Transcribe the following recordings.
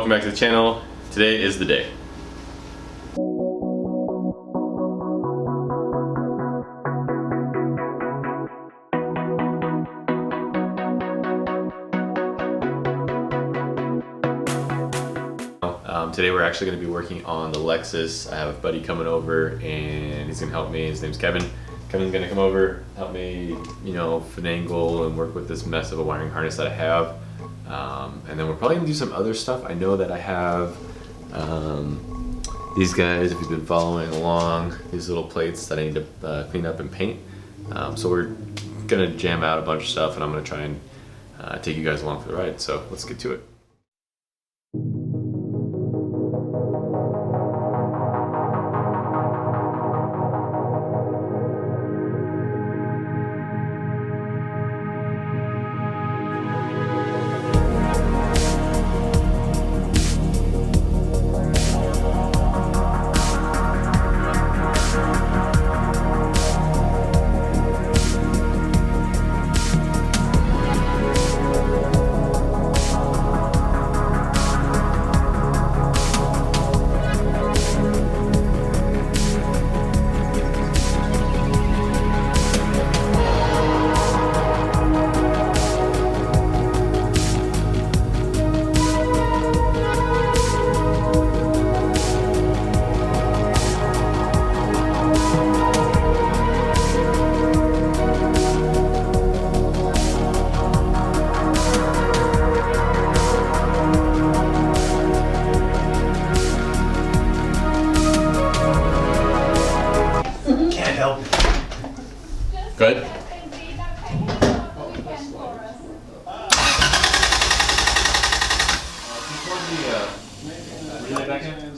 welcome back to the channel. Today is the day. Today we're actually going to be working on the Lexus. I have a buddy coming over and he's going to help me. His name's Kevin. Kevin's going to come over, help me, finagle and work with this mess of a wiring harness that I have. And then we're probably going to do some other stuff. I know that I have these guys, if you've been following along, these little plates that I need to clean up and paint. So we're going to jam out a bunch of stuff and I'm going to try and take you guys along for the ride. So let's get to it. Good?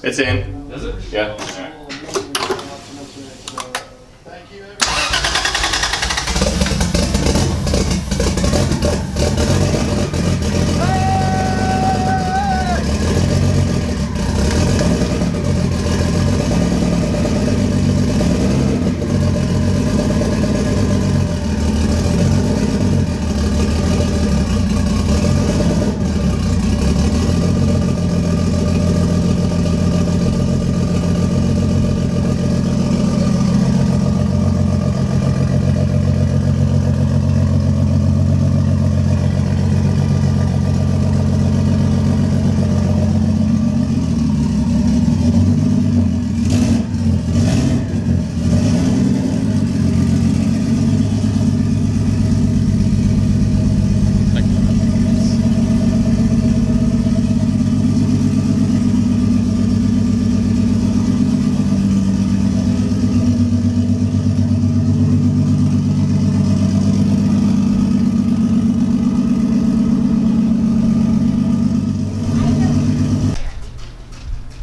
It's in. Is it? Yeah.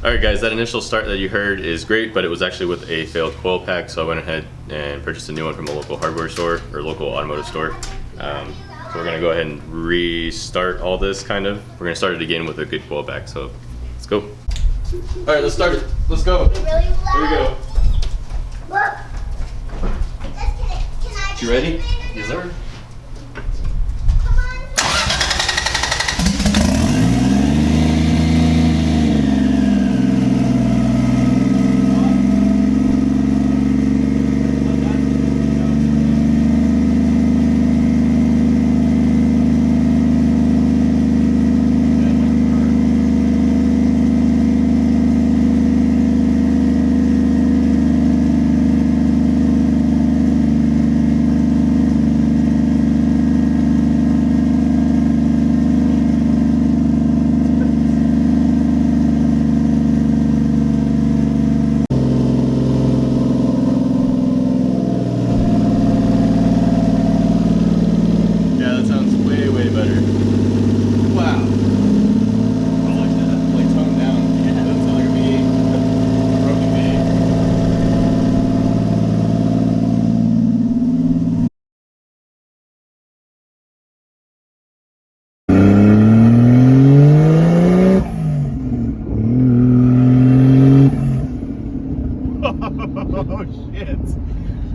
Alright guys, that initial start that you heard is great, but it was actually with a failed coil pack, so I went ahead and purchased a new one from a local hardware store, or local automotive store. So we're going to go ahead and restart all this, kind of. We're going to start it again with a good coil pack, so let's go. Alright, let's start it. Let's go. Really loud. Here we go. Look. Can I You ready? Yes, sir. Come on.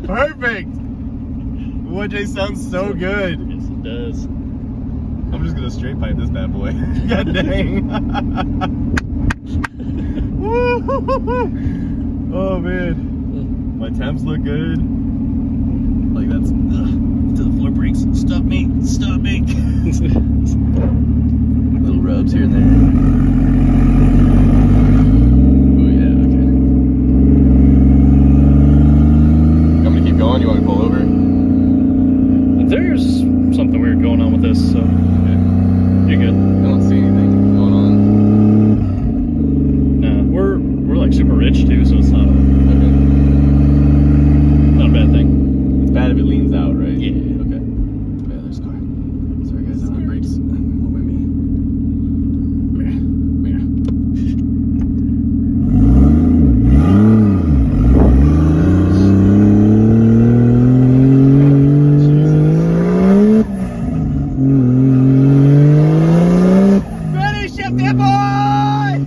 Perfect! OJ sounds so good. Yes, it does. I'm I'm just gonna straight pipe this bad boy. God dang. Oh man. My temps look good. Like that's to the floor brakes. Stop me. Stop me. Little rubs here and there. Oh yeah, okay. You want me to keep going? You want me to pull over? There's something weird going on with this, so Okay. you're good. I don't see anything going on. Nah, we're like super rich too, so it's not a bad thing. It's bad if it leans out, right? Yeah. Okay. Yeah, there's a car. Sorry guys, I'm on brakes. What by me? Finish it, dear boy!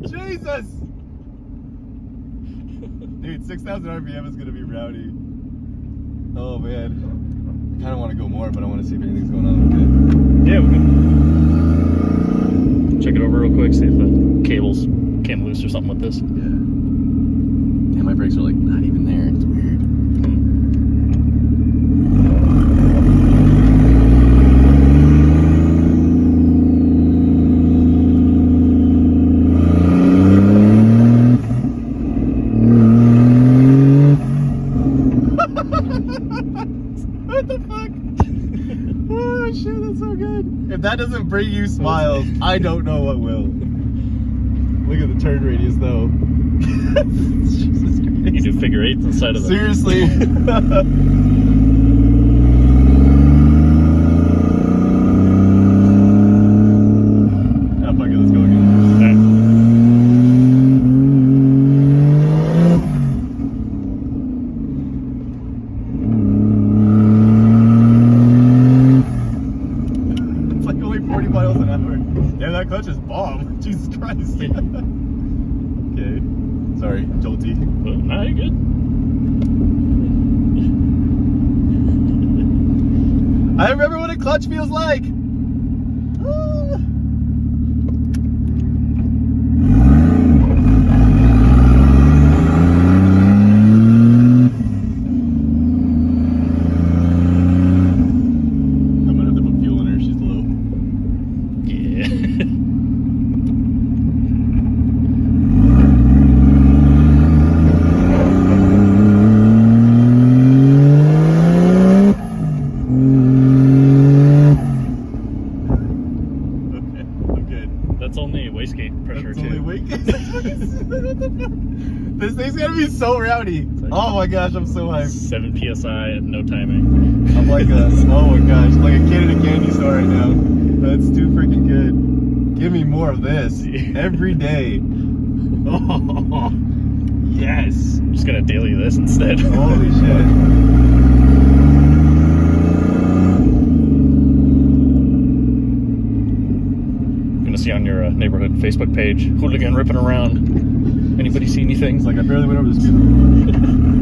Jesus! Dude, 6,000 RPM is gonna be rowdy. Oh man. I kinda wanna go more, but I wanna see if anything's going on with it. Yeah, we can check it over real quick, see if the cables came loose or something with this. Yeah. Damn, my brakes are like not even there. It's weird. What the fuck? Oh shit, that's so good. If that doesn't bring you smiles, I don't know what will. Look at the turn radius though. Jesus Christ. You do figure eights inside of the Seriously. Ah, fuck it, let's go again. It's like only 40 miles an hour. Damn, that clutch is bomb. Jesus Christ. Okay. Sorry, jolty. Well, nah, you're good. I remember what a clutch feels like. I'm gonna have to put fuel in her. She's low. Yeah. Okay, I'm good. That's only wastegate pressure That's too. only weight. What the fuck? This thing's gonna be so rowdy. Oh my gosh, I'm so hyped. 7 psi at no timing. I'm like a, oh my gosh, like a kid in a candy store right now. That's too freaking good. Give me more of this every day. Oh, yes. I'm just gonna daily this instead. Holy shit. Gonna see on your neighborhood Facebook page, hooligan ripping around. Anybody see anything? It's like I barely went over the speed limit.